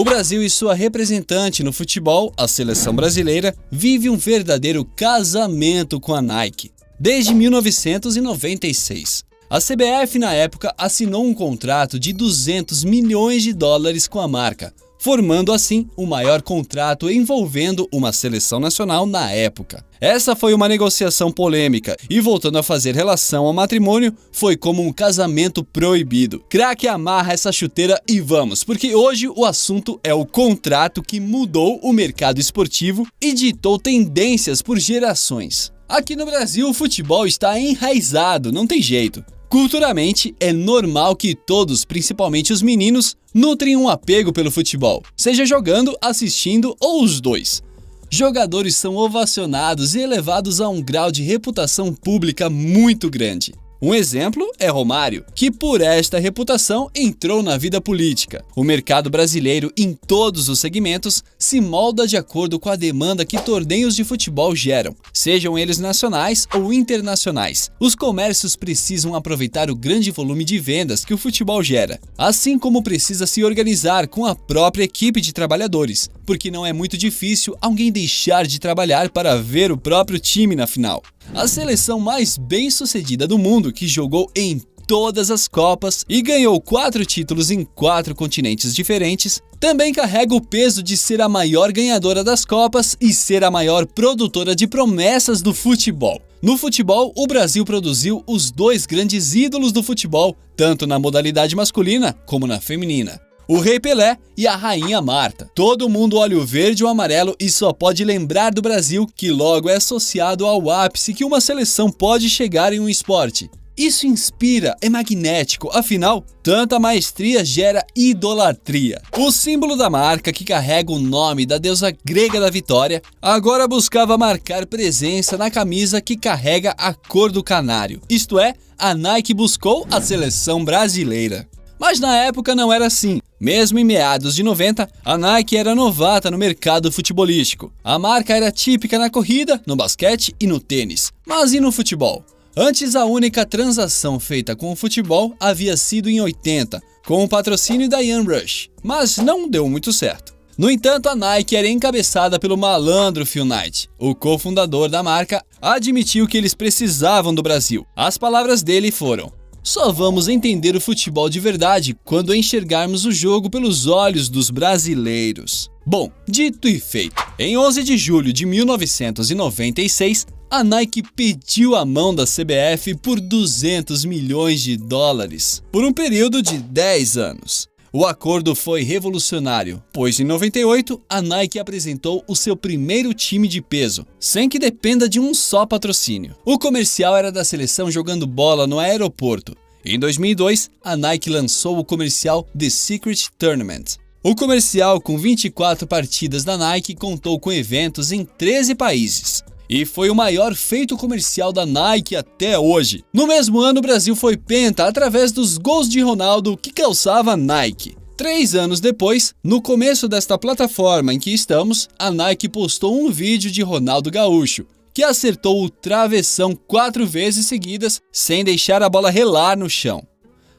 O Brasil e sua representante no futebol, a seleção brasileira, vive um verdadeiro casamento com a Nike. Desde 1996. A CBF, na época, assinou um contrato de 200 milhões de dólares com a marca, formando assim o maior contrato envolvendo uma seleção nacional na época. Essa foi uma negociação polêmica e, voltando a fazer relação ao matrimônio, foi como um casamento proibido. Craque, amarra essa chuteira e vamos, porque hoje o assunto é o contrato que mudou o mercado esportivo e ditou tendências por gerações. Aqui no Brasil o futebol está enraizado, não tem jeito. Culturalmente, é normal que todos, principalmente os meninos, nutrem um apego pelo futebol, seja jogando, assistindo ou os dois. Jogadores são ovacionados e elevados a um grau de reputação pública muito grande. Um exemplo é Romário, que por esta reputação entrou na vida política. O mercado brasileiro, em todos os segmentos, se molda de acordo com a demanda que torneios de futebol geram, sejam eles nacionais ou internacionais. Os comércios precisam aproveitar o grande volume de vendas que o futebol gera, assim como precisa se organizar com a própria equipe de trabalhadores, porque não é muito difícil alguém deixar de trabalhar para ver o próprio time na final. A seleção mais bem-sucedida do mundo, que jogou em todas as Copas e ganhou 4 títulos em 4 continentes diferentes, também carrega o peso de ser a maior ganhadora das Copas e ser a maior produtora de promessas do futebol. No futebol, o Brasil produziu os 2 grandes ídolos do futebol, tanto na modalidade masculina como na feminina. O Rei Pelé e a Rainha Marta. Todo mundo olha o verde ou amarelo e só pode lembrar do Brasil, que logo é associado ao ápice que uma seleção pode chegar em um esporte. Isso inspira, é magnético, afinal, tanta maestria gera idolatria. O símbolo da marca, que carrega o nome da deusa grega da vitória, agora buscava marcar presença na camisa que carrega a cor do canário. Isto é, a Nike buscou a seleção brasileira. Mas na época não era assim. Mesmo em meados de 90, a Nike era novata no mercado futebolístico. A marca era típica na corrida, no basquete e no tênis. Mas e no futebol? Antes, a única transação feita com o futebol havia sido em 80, com o patrocínio da Ian Rush. Mas não deu muito certo. No entanto, a Nike era encabeçada pelo malandro Phil Knight. O cofundador da marca admitiu que eles precisavam do Brasil. As palavras dele foram: "Só vamos entender o futebol de verdade quando enxergarmos o jogo pelos olhos dos brasileiros." Bom, dito e feito. Em 11 de julho de 1996, a Nike pediu a mão da CBF por 200 milhões de dólares, por um período de 10 anos. O acordo foi revolucionário, pois em 98 a Nike apresentou o seu primeiro time de peso, sem que dependa de um só patrocínio. O comercial era da seleção jogando bola no aeroporto. Em 2002, a Nike lançou o comercial The Secret Tournament. O comercial, com 24 partidas da Nike, contou com eventos em 13 países. E foi o maior feito comercial da Nike até hoje. No mesmo ano, o Brasil foi penta através dos gols de Ronaldo, que calçava Nike. 3 anos depois, no começo desta plataforma em que estamos, a Nike postou um vídeo de Ronaldo Gaúcho, que acertou o travessão 4 vezes seguidas, sem deixar a bola relar no chão.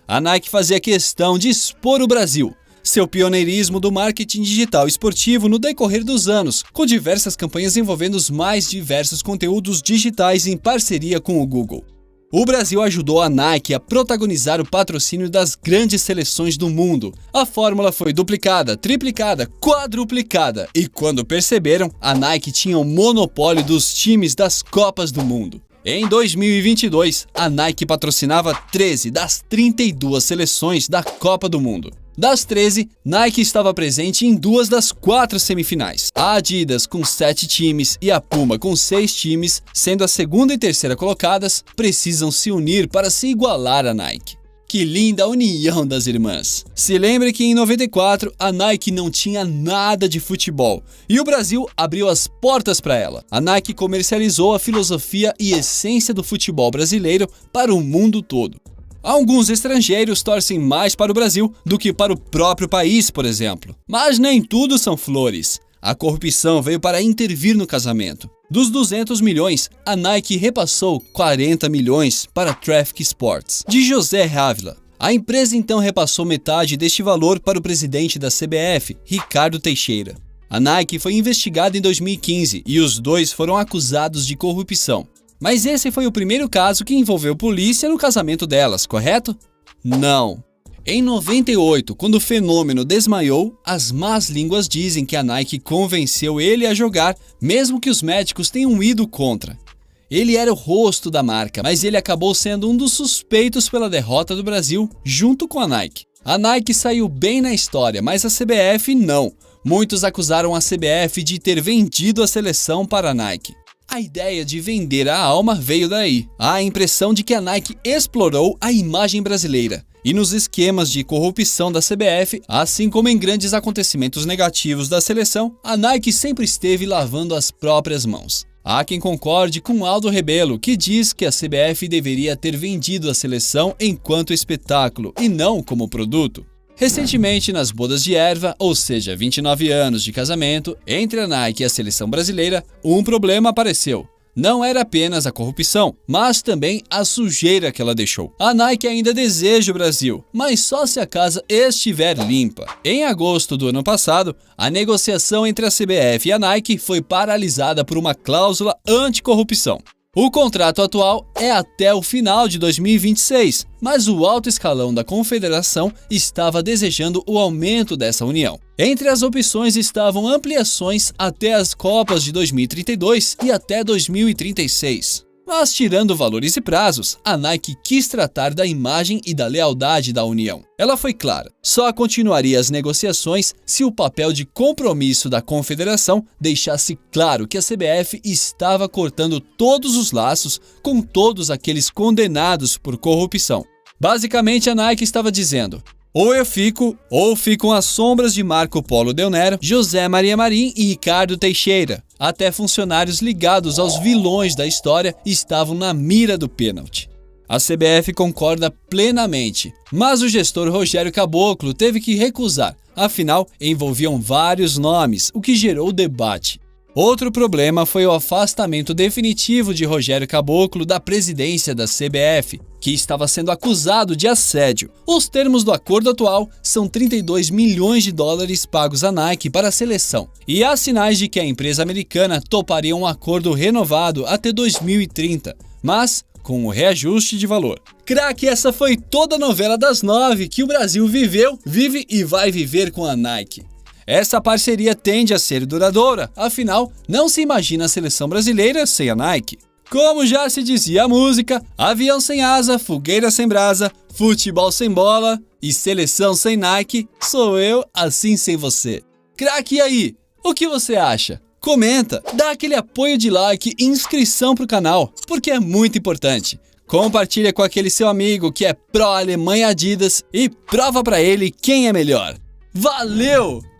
A Nike fazia questão de expor o Brasil, seu pioneirismo do marketing digital esportivo no decorrer dos anos, com diversas campanhas envolvendo os mais diversos conteúdos digitais em parceria com o Google. O Brasil ajudou a Nike a protagonizar o patrocínio das grandes seleções do mundo. A fórmula foi duplicada, triplicada, quadruplicada, e quando perceberam, a Nike tinha o monopólio dos times das Copas do Mundo. Em 2022, a Nike patrocinava 13 das 32 seleções da Copa do Mundo. Das 13, Nike estava presente em 2 das 4 semifinais. A Adidas, com 7 times, e a Puma, com 6 times, sendo a segunda e terceira colocadas, precisam se unir para se igualar à Nike. Que linda união das irmãs! Se lembre que em 94 a Nike não tinha nada de futebol e o Brasil abriu as portas para ela. A Nike comercializou a filosofia e essência do futebol brasileiro para o mundo todo. Alguns estrangeiros torcem mais para o Brasil do que para o próprio país, por exemplo. Mas nem tudo são flores. A corrupção veio para intervir no casamento. Dos 200 milhões, a Nike repassou 40 milhões para Traffic Sports, de José Ávila. A empresa então repassou metade deste valor para o presidente da CBF, Ricardo Teixeira. A Nike foi investigada em 2015 e os dois foram acusados de corrupção. Mas esse foi o primeiro caso que envolveu polícia no casamento delas, correto? Não. Em 98, quando o fenômeno desmaiou, as más línguas dizem que a Nike convenceu ele a jogar, mesmo que os médicos tenham ido contra. Ele era o rosto da marca, mas ele acabou sendo um dos suspeitos pela derrota do Brasil, junto com a Nike. A Nike saiu bem na história, mas a CBF não. Muitos acusaram a CBF de ter vendido a seleção para a Nike. A ideia de vender a alma veio daí. Há a impressão de que a Nike explorou a imagem brasileira. E nos esquemas de corrupção da CBF, assim como em grandes acontecimentos negativos da seleção, a Nike sempre esteve lavando as próprias mãos. Há quem concorde com Aldo Rebelo, que diz que a CBF deveria ter vendido a seleção enquanto espetáculo e não como produto. Recentemente, nas bodas de erva, ou seja, 29 anos de casamento, entre a Nike e a seleção brasileira, um problema apareceu. Não era apenas a corrupção, mas também a sujeira que ela deixou. A Nike ainda deseja o Brasil, mas só se a casa estiver limpa. Em agosto do ano passado, a negociação entre a CBF e a Nike foi paralisada por uma cláusula anticorrupção. O contrato atual é até o final de 2026, mas o alto escalão da confederação estava desejando o aumento dessa união. Entre as opções estavam ampliações até as Copas de 2032 e até 2036. Mas, tirando valores e prazos, a Nike quis tratar da imagem e da lealdade da união. Ela foi clara, só continuaria as negociações se o papel de compromisso da confederação deixasse claro que a CBF estava cortando todos os laços com todos aqueles condenados por corrupção. Basicamente, a Nike estava dizendo: ou eu fico, ou ficam as sombras de Marco Polo Del Nero, José Maria Marim e Ricardo Teixeira. Até funcionários ligados aos vilões da história estavam na mira do pênalti. A CBF concorda plenamente, mas o gestor Rogério Caboclo teve que recusar, afinal envolviam vários nomes, o que gerou debate. Outro problema foi o afastamento definitivo de Rogério Caboclo da presidência da CBF, que estava sendo acusado de assédio. Os termos do acordo atual são 32 milhões de dólares pagos à Nike para a seleção, e há sinais de que a empresa americana toparia um acordo renovado até 2030, mas com o reajuste de valor. Craque, essa foi toda a novela das 9 que o Brasil viveu, vive e vai viver com a Nike. Essa parceria tende a ser duradoura, afinal, não se imagina a seleção brasileira sem a Nike. Como já se dizia a música, avião sem asa, fogueira sem brasa, futebol sem bola e seleção sem Nike, sou eu assim sem você. Craque, e aí? O que você acha? Comenta, dá aquele apoio de like e inscrição pro canal, porque é muito importante. Compartilha com aquele seu amigo que é pró Alemanha Adidas e prova pra ele quem é melhor. Valeu!